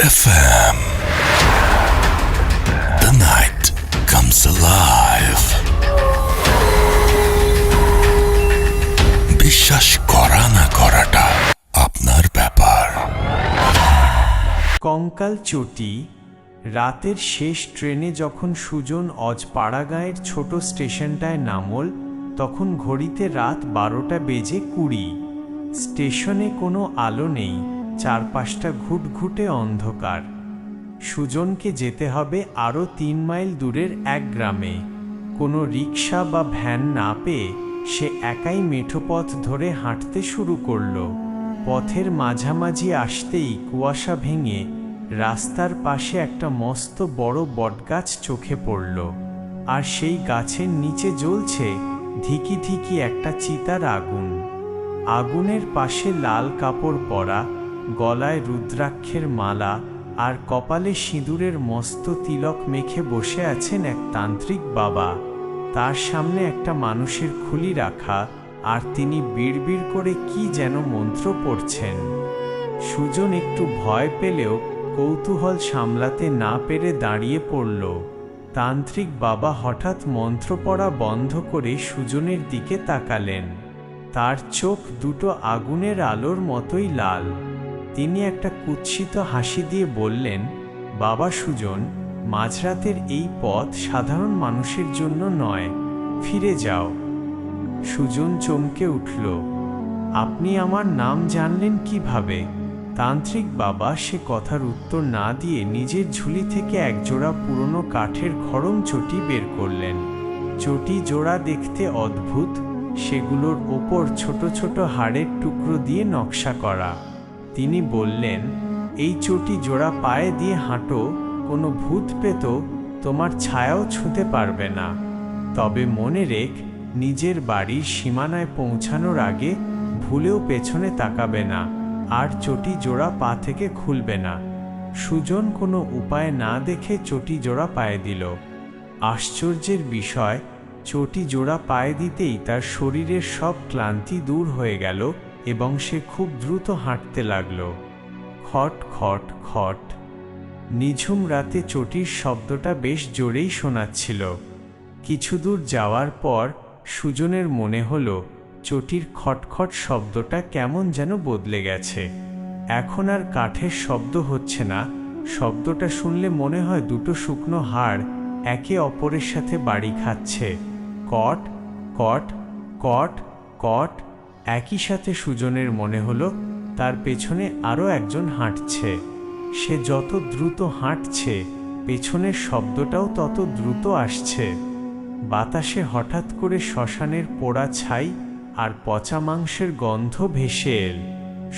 FM. The night comes alive. বিশ্বাস করা না করাটা আপনার ব্যাপার। কঙ্কাল চটি। রাতের শেষ ট্রেনে যখন সুজন অজপাড়াগাঁয়ের ছোট স্টেশনটায় নামল, তখন ঘড়িতে রাত 12টা বেজে 20। স্টেশনে কোনো আলো নেই, চারপাশটা ঘুটঘুটে অন্ধকার। সুজনকে যেতে হবে আরও 3 মাইল দূরের এক গ্রামে। কোনো রিক্সা বা ভ্যান না পেয়ে সে একাই মেঠোপথ ধরে হাঁটতে শুরু করল। পথের মাঝামাঝি আসতেই কুয়াশা ভেঙে রাস্তার পাশে একটা মস্ত বড় বটগাছ চোখে পড়ল, আর সেই গাছের নিচে জ্বলছে ধিকি ধিকি একটা চিতার আগুন। আগুনের পাশে লাল কাপড় পরা, গলায় রুদ্রাক্ষের মালা আর কপালে সিঁদুরের মস্ত তিলক মেখে বসে আছেন এক তান্ত্রিক বাবা। তার সামনে একটা মানুষের খুলি রাখা, আর তিনি বিড়বিড় করে কি যেন মন্ত্র পড়ছেন। সুজন একটু ভয় পেলেও কৌতূহল সামলাতে না পেরে দাঁড়িয়ে পড়ল। তান্ত্রিক বাবা হঠাৎ মন্ত্র পড়া বন্ধ করে সুজনের দিকে তাকালেন। তার চোখ দুটো আগুনের আলোর মতোই লাল। তিনি একটা কুৎসিত হাসি দিয়ে বললেন, বাবা সুজন, মাঝরাতের এই পথ সাধারণ মানুষের জন্য নয়, ফিরে যাও। সুজন চমকে উঠল। আপনি আমার নাম জানলেন কিভাবে? তান্ত্রিক বাবা সে কথার উত্তর না দিয়ে নিজের ঝুলি থেকে একজোড়া পুরনো কাঠের খড়ম চটি বের করলেন। চটি জোড়া দেখতে অদ্ভুত, সেগুলোর ওপর ছোট ছোট হাড়ের টুকরো দিয়ে নকশা করা। তিনি বললেন, এই চটি জোড়া পায়ে দিয়ে হাঁটো, কোনো ভূত পেত তোমার ছায়াও ছুঁতে পারবে না। তবে মনে রেখ, নিজের বাড়ির সীমানায় পৌঁছানোর আগে ভুলেও পেছনে তাকাবে না, আর চটি জোড়া পা থেকে খুলবে না। সুজন কোনো উপায় না দেখে চটি জোড়া পায়ে দিল। আশ্চর্যের বিষয়, চটি জোড়া পায়ে দিতেই তার শরীরের সব ক্লান্তি দূর হয়ে গেল এবং সে খুব দ্রুত হাঁটতে লাগল। খট খট খট। নিঝুম রাতে চটির শব্দটা বেশ জোরেই শোনাচ্ছিল। কিছু দূর যাওয়ার পর সুজনের মনে হলো চটির খটখট শব্দটা কেমন যেন বদলে গেছে। এখন আর কাঠের শব্দ হচ্ছে না, শব্দটা শুনলে মনে হয় দুটো শুকনো হাড় একে অপরের সাথে বাড়ি খাচ্ছে। কট কট কট কট। একই সাথে সুজনের মনে হলো তার পেছনে আরও একজন হাঁটছে। সে যত দ্রুত হাঁটছে, পেছনের শব্দটাও তত দ্রুত আসছে। বাতাসে হঠাৎ করে শ্মশানের পোড়া ছাই আর পচা মাংসের গন্ধ ভেসে এল।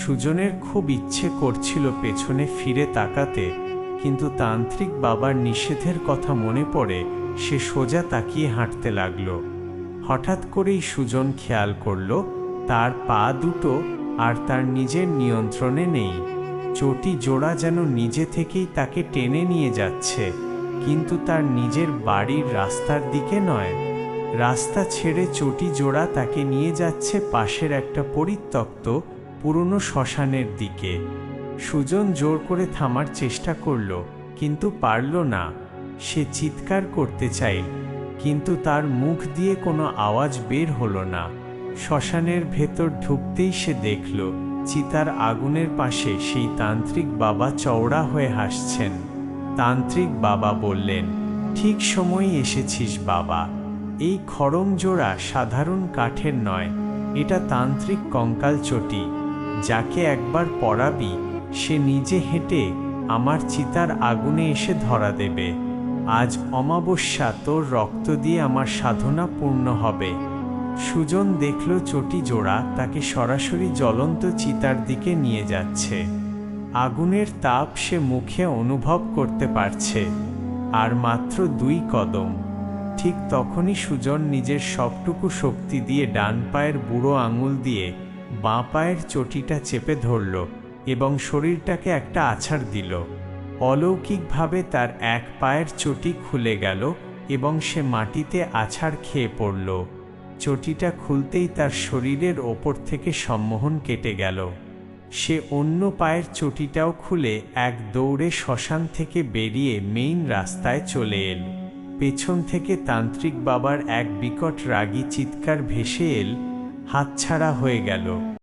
সুজনের খুব ইচ্ছে করছিল পেছনে ফিরে তাকাতে, কিন্তু তান্ত্রিক বাবার নিষেধের কথা মনে পড়ে সে সোজা তাকিয়ে হাঁটতে লাগল। হঠাৎ করেই সুজন খেয়াল করল তার পা দুটো আর তার নিজের নিয়ন্ত্রণে নেই। চটি জোড়া যেন নিজে থেকেই তাকে টেনে নিয়ে যাচ্ছে, কিন্তু তার নিজের বাড়ির রাস্তার দিকে নয়। রাস্তা ছেড়ে চটি জোড়া তাকে নিয়ে যাচ্ছে পাশের একটা পরিত্যক্ত পুরনো শ্মশানের দিকে। সুজন জোর করে থামার চেষ্টা করল, কিন্তু পারল না। সে চিৎকার করতে চাইল, কিন্তু তার মুখ দিয়ে কোনো আওয়াজ বের হলো না। শ্মশানের ভেতর ঢুকতেই সে দেখল চিতার আগুনের পাশে সেই তান্ত্রিক বাবা চওড়া হয়ে হাসছেন। তান্ত্রিক বাবা বললেন, ঠিক সময়ে এসেছিস বাবা। এই খড়ম জোড়া সাধারণ কাঠের নয়, এটা তান্ত্রিক কঙ্কাল চটি। যাকে একবার পড়াবি সে নিজে হেঁটে আমার চিতার আগুনে এসে ধরা দেবে। আজ অমাবস্যা, তোর রক্ত দিয়ে আমার সাধনা পূর্ণ হবে। সুজন দেখল চটি জোড়া তাকে সরাসরি জ্বলন্ত চিতার দিকে নিয়ে যাচ্ছে। আগুনের তাপ সে মুখে অনুভব করতে পারছে। আর মাত্র 2 কদম। ঠিক তখনই সুজন নিজের সবটুকু শক্তি দিয়ে ডান পায়ের বুড়ো আঙুল দিয়ে বাঁ পায়ের চটিটা চেপে ধরল এবং শরীরটাকে একটা আছাড় দিল। অলৌকিকভাবে তার এক পায়ের চটি খুলে গেল এবং সে মাটিতে আছাড় খেয়ে পড়ল। চটিটা খুলতেই তার শরীরের ওপর থেকে সম্মোহন কেটে গেল। সে অন্য পায়ের চটিটাও খুলে এক দৌড়ে শ্মশান থেকে বেরিয়ে মেইন রাস্তায় চলে এল। পেছন থেকে তান্ত্রিক বাবার এক বিকট রাগী চিৎকার ভেসে এল, হাতছাড়া হয়ে গেল।